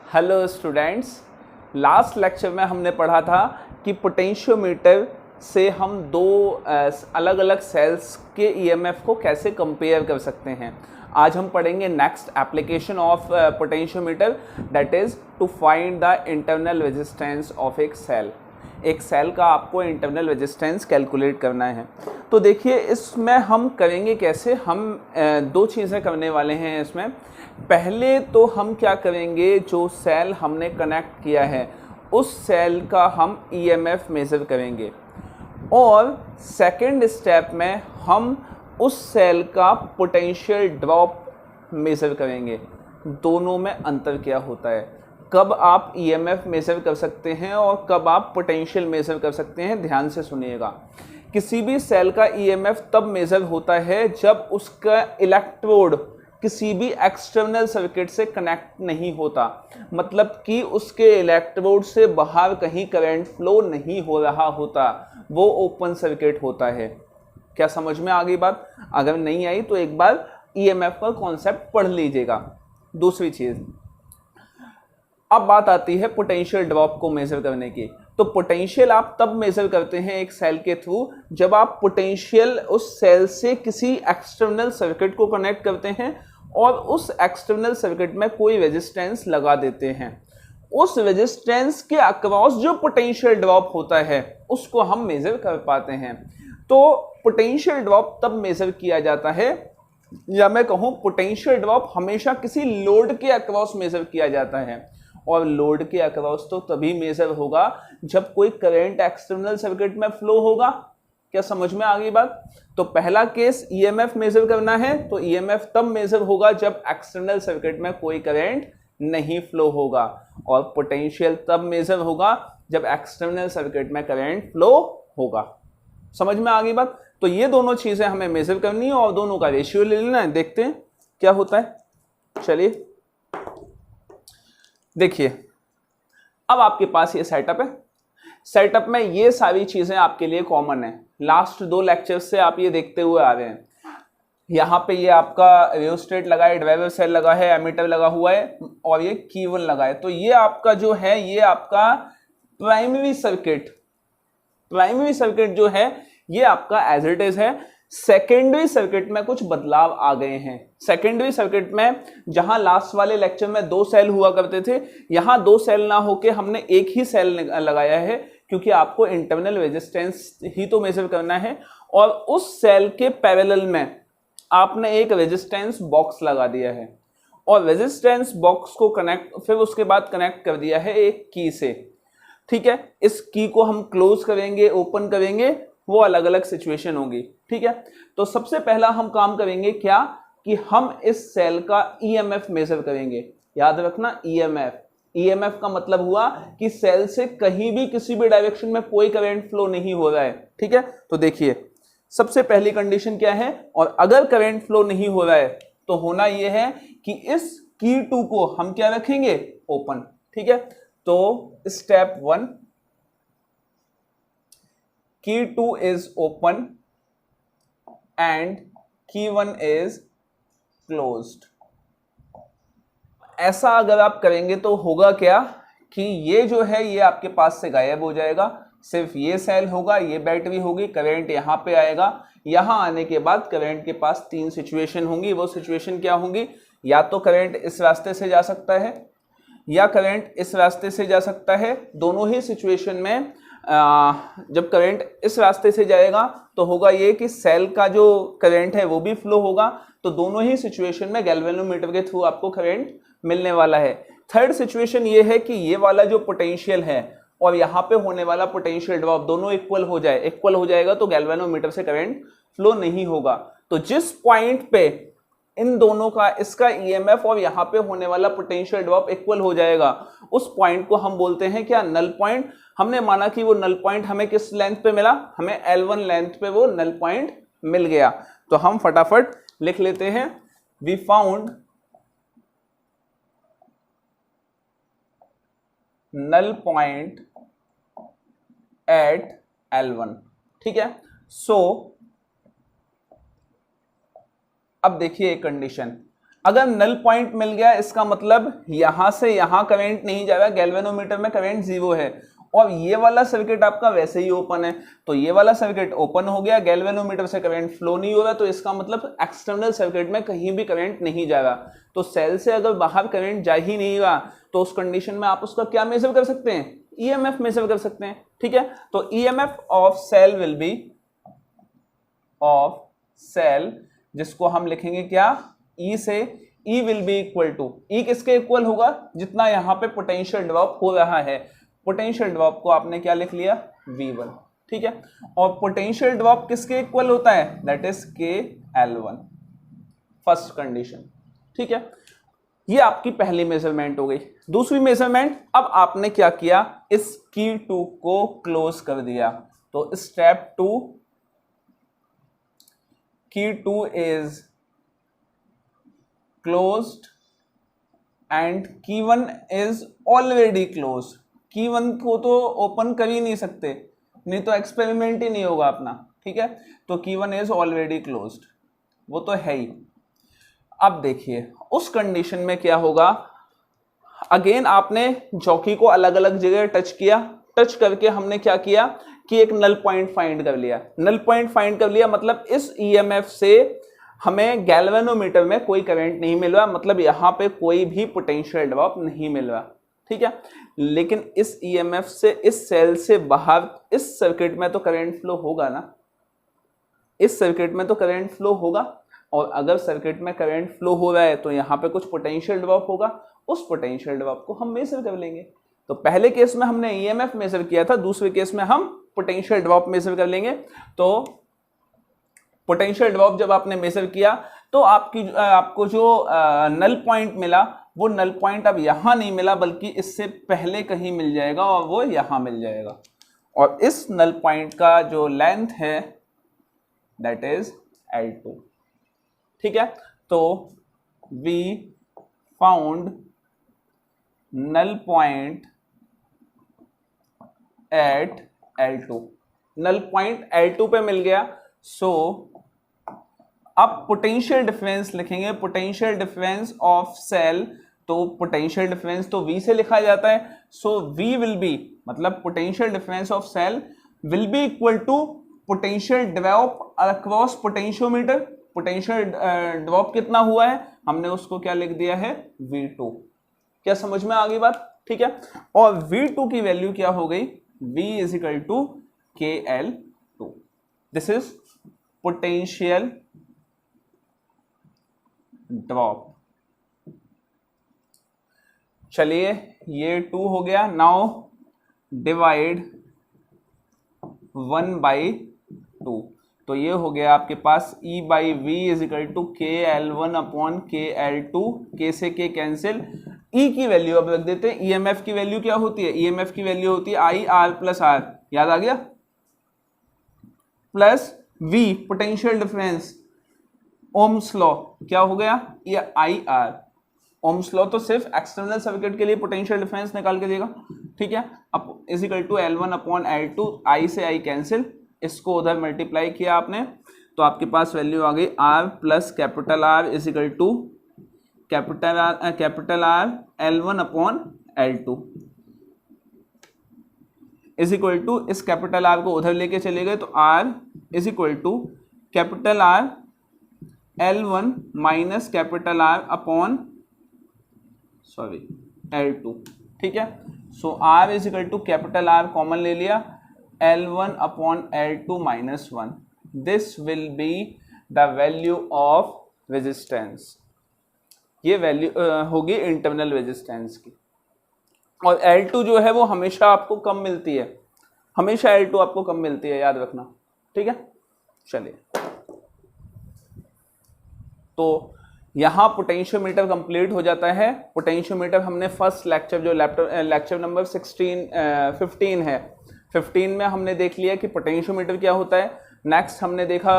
Hello students, last lecture में हमने पढ़ा था कि पोटेंशियोमीटर से हम दो अलग अलग सेल्स के ईएमएफ को कैसे कंपेयर कर सकते हैं। आज हम पढ़ेंगे next application of potentiometer, that is to find the internal resistance of एक सेल। एक सेल का आपको इंटरनल रेजिस्टेंस कैलकुलेट करना है। तो देखिए इसमें हम करेंगे कैसे। हम दो चीज़ें करने वाले हैं इसमें। पहले तो हम क्या करेंगे, जो सेल हमने कनेक्ट किया है उस सेल का हम ईएमएफ मेज़र करेंगे, और सेकंड स्टेप में हम उस सेल का पोटेंशियल ड्रॉप मेज़र करेंगे। दोनों में अंतर क्या होता है, कब आप ईएमएफ मेज़र कर सकते हैं और कब आप पोटेंशियल मेज़र कर सकते हैं। ध्यान से सुनिएगा। किसी भी सेल का ईएमएफ तब मेज़र होता है जब उसका इलेक्ट्रोड किसी भी एक्सटर्नल सर्किट से कनेक्ट नहीं होता, मतलब कि उसके इलेक्ट्रोड से बाहर कहीं करंट फ्लो नहीं हो रहा होता, वो ओपन सर्किट होता है। क्या समझ में आ गई बात? अगर नहीं आई तो एक बार ईएमएफ का कॉन्सेप्ट पढ़ लीजिएगा। दूसरी चीज़, अब बात आती है पोटेंशियल ड्रॉप को मेजर करने की। तो पोटेंशियल आप तब मेजर करते हैं एक सेल के थ्रू जब आप पोटेंशियल उस सेल से किसी एक्सटर्नल सर्किट को कनेक्ट करते हैं और उस एक्सटर्नल सर्किट में कोई रेजिस्टेंस लगा देते हैं। उस रेजिस्टेंस के अक्रॉस जो पोटेंशियल ड्रॉप होता है उसको हम मेजर कर पाते हैं। तो पोटेंशियल ड्रॉप तब मेजर किया जाता है, या मैं कहूँ पोटेंशियल ड्रॉप हमेशा किसी लोड के अक्रॉस मेजर किया जाता है, और लोड के अक्रॉस तो तभी मेजर होगा जब कोई करंट एक्सटर्नल सर्किट में फ्लो होगा। क्या समझ में आ गई बात? तो पहला केस ईएमएफ मेजर करना है, तो ईएमएफ तब मेजर होगा जब एक्सटर्नल सर्किट में कोई करंट नहीं फ्लो होगा, और पोटेंशियल तब मेजर होगा जब एक्सटर्नल सर्किट में करंट फ्लो होगा। समझ में आ गई बात? तो ये दोनों चीजें हमें मेजर करनी है और दोनों का रेशियो ले लेना है। देखते हैं क्या होता है। चलिए देखिए, अब आपके पास ये सेटअप है। सेटअप में ये सारी चीजें आपके लिए कॉमन है। लास्ट दो लेक्चर्स से आप ये देखते हुए आ रहे हैं। यहाँ पे ये आपका रियोस्टेट लगा है, ड्राइवर सेल लगा है, एमीटर लगा हुआ है, और ये कीवन लगा है। तो ये आपका जो है, ये आपका प्राइमरी सर्किट जो है ये आपका एज इट इज है। सेकेंडरी सर्किट में कुछ बदलाव आ गए हैं। सेकेंडरी सर्किट में जहां लास्ट वाले लेक्चर में दो सेल हुआ करते थे, यहां दो सेल ना होके हमने एक ही सेल लगाया है, क्योंकि आपको इंटरनल रेजिस्टेंस ही तो मेजर करना है। और उस सेल के पैरेलल में आपने एक रेजिस्टेंस बॉक्स लगा दिया है, और रेजिस्टेंस बॉक्स को कनेक्ट फिर उसके बाद कनेक्ट कर दिया है एक की से। ठीक है, इस की को हम क्लोज करेंगे, ओपन करेंगे, वो अलग अलग सिचुएशन होगी। ठीक है, तो सबसे पहला हम काम करेंगे क्या, कि हम इस सेल का ईएमएफ मेजर करेंगे। याद रखना, ईएमएफ का मतलब हुआ कि सेल से कहीं भी किसी भी डायरेक्शन में कोई करंट फ्लो नहीं हो रहा है। ठीक है, तो देखिए सबसे पहली कंडीशन क्या है, और अगर करंट फ्लो नहीं हो रहा है तो होना यह है कि इस की टू को हम क्या रखेंगे, ओपन। ठीक है, तो step 1, key 2 is open and key 1 is closed। ऐसा अगर आप करेंगे तो होगा क्या, कि ये जो है ये आपके पास से गायब हो जाएगा, सिर्फ ये सेल होगा, ये बैटरी होगी, करंट यहाँ पे आएगा। यहाँ आने के बाद करंट के पास तीन सिचुएशन होंगी। वो सिचुएशन क्या होंगी, या तो करंट इस रास्ते से जा सकता है या करंट इस रास्ते से जा सकता है। दोनों ही सिचुएशन में जब करंट इस रास्ते से जाएगा तो होगा ये कि सेल का जो करंट है वो भी फ्लो होगा। तो दोनों ही सिचुएशन में गैल्वेनोमीटर के थ्रू आपको करंट मिलने वाला है। थर्ड सिचुएशन ये है कि ये वाला जो पोटेंशियल है और यहाँ पे होने वाला पोटेंशियल ड्रॉप दोनों इक्वल हो जाएगा, तो गैल्वेनोमीटर से करंट फ्लो नहीं होगा। तो जिस पॉइंट पे इन दोनों का, इसका ईएमएफ और यहाँ पे होने वाला पोटेंशियल ड्रॉप इक्वल हो जाएगा, उस पॉइंट को हम बोलते हैं क्या, नल पॉइंट। हमने माना कि वो नल पॉइंट हमें किस लेंथ पे मिला, हमें L1 लेंथ पे वो नल पॉइंट मिल गया। तो हम फटाफट लिख लेते हैं, we found null point at L1। ठीक है, सो अब देखिए एक कंडीशन, अगर नल पॉइंट मिल गया इसका मतलब यहां से यहां करंट नहीं जाएगा, गैल्वेनोमीटर में करंट 0 है, और ये वाला सर्किट आपका वैसे ही ओपन है, तो ये वाला सर्किट ओपन हो गया, गैल्वेनोमीटर से करंट फ्लो नहीं हो रहा, तो इसका मतलब एक्सटर्नल सर्किट में कहीं भी करंट नहीं जा रहा। तो सेल से अगर बाहर करंट जा ही नहीं रहा तो उस कंडीशन में आप उसका क्या मेजर कर सकते हैं, ईएमएफ मेजर कर सकते हैं। ठीक है, तो EMF of cell will be of cell, जिसको हम लिखेंगे क्या, ई से, E will be equal to, E किसके इक्वल होगा, जितना यहां पे पोटेंशियल ड्रॉप हो रहा है, पोटेंशियल ड्रॉप को आपने क्या लिख लिया, V1। ठीक है, और पोटेंशियल ड्रॉप किसके इक्वल होता है, that is KL1, first condition. ठीक है, ये आपकी पहली मेजरमेंट हो गई। दूसरी मेजरमेंट, अब आपने क्या किया, इस की 2 को क्लोज कर दिया, तो स्टेप 2, की 2 इज क्लोज्ड एंड की 1 इज ऑलरेडी क्लोज्ड। की 1 को तो ओपन कर ही नहीं सकते, नहीं तो एक्सपेरिमेंट ही नहीं होगा अपना। ठीक है, तो की 1 इज ऑलरेडी क्लोज्ड, वो तो है ही। अब देखिए उस कंडीशन में क्या होगा, अगेन आपने जॉकी को अलग अलग जगह टच किया, टच करके हमने क्या किया कि एक नल पॉइंट फाइंड कर लिया। नल पॉइंट फाइंड कर लिया मतलब इस ईएमएफ से हमें गैल्वेनोमीटर में कोई करंट नहीं मिल रहा, मतलब यहां पे कोई भी पोटेंशियल ड्रॉप नहीं मिल रहा। ठीक है, लेकिन इस ईएमएफ से, इस सेल से बाहर इस सर्किट में तो करंट फ्लो होगा ना, इस सर्किट में तो करंट फ्लो होगा, और अगर सर्किट में करंट फ्लो हो रहा है तो यहाँ पे कुछ पोटेंशियल ड्रॉप होगा, उस पोटेंशियल ड्रॉप को हम मेजर कर लेंगे। तो पहले केस में हमने ईएमएफ मेजर किया था, दूसरे केस में हम पोटेंशियल ड्रॉप मेजर कर लेंगे। तो पोटेंशियल ड्रॉप जब आपने मेजर किया तो आपको जो नल पॉइंट मिला, वो नल पॉइंट अब यहां नहीं मिला बल्कि इससे पहले कहीं मिल जाएगा, और वो यहां मिल जाएगा, और इस नल पॉइंट का जो लेंथ है दैट इज L2। ठीक है, तो we found null point at L2, null point L2 पे मिल गया। सो अब पोटेंशियल डिफरेंस लिखेंगे, पोटेंशियल डिफरेंस ऑफ सेल, तो पोटेंशियल डिफरेंस तो V से लिखा जाता है, सो V विल बी, मतलब potential difference of cell will be equal to potential drop across potentiometer. Potential drop कितना हुआ है, हमने उसको क्या लिख दिया है, V2। क्या समझ में आ गई बात? ठीक है, और V2 की वैल्यू क्या हो गई, V is equal to KL2। This is potential drop. चलिए ये 2 हो गया, नाउ डिवाइड 1/2, तो ये हो गया आपके पास E by V is equal to KL1 upon KL2, K से K कैंसिल, E की वैल्यू अब रख देते हैं। EMF की वैल्यू क्या होती है, EMF की वैल्यू होती है IR प्लस R, याद आ गया, plus V potential difference, Ohm's law क्या हो गया, ये IR। ओम्स लॉ तो सिर्फ एक्सटर्नल सर्किट के लिए पोटेंशियल डिफरेंस निकाल के देगा। ठीक है, अब is equal to L1 upon L2, I से I कैंसिल, इसको उधर मल्टीप्लाई किया आपने, तो आपके पास वैल्यू आ गई R plus capital R is equal to capital R L1 upon L2 is equal to, इस कैपिटल R को उधर लेके चले गए तो R is equal to capital R L1 minus capital R upon L2। ठीक है, so R is equal to capital R common ले लिया, L1 upon L2 minus 1, this will be the value of resistance. ये value होगी internal resistance की, और L2 जो है वो हमेशा आपको कम मिलती है, हमेशा L2 आपको कम मिलती है, याद रखना। ठीक है, चलिए तो यहाँ पोटेंशियोमीटर कंप्लीट हो जाता है। पोटेंशियोमीटर हमने फर्स्ट लेक्चर, जो लेक्चर नंबर 15 है, 15 में हमने देख लिया कि पोटेंशियोमीटर क्या होता है। नेक्स्ट हमने देखा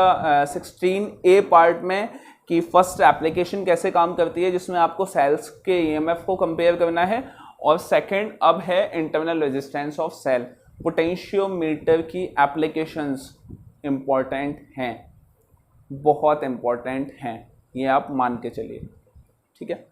16A पार्ट में कि फर्स्ट एप्लीकेशन कैसे काम करती है, जिसमें आपको सेल्स के ईएमएफ को कंपेयर करना है, और सेकंड अब है internal resistance of cell. Potentiometer की एप्लीकेशंस इम्पॉर्टेंट हैं, बहुत इम्पॉर्टेंट हैं, ये आप मान के चलिए। ठीक है।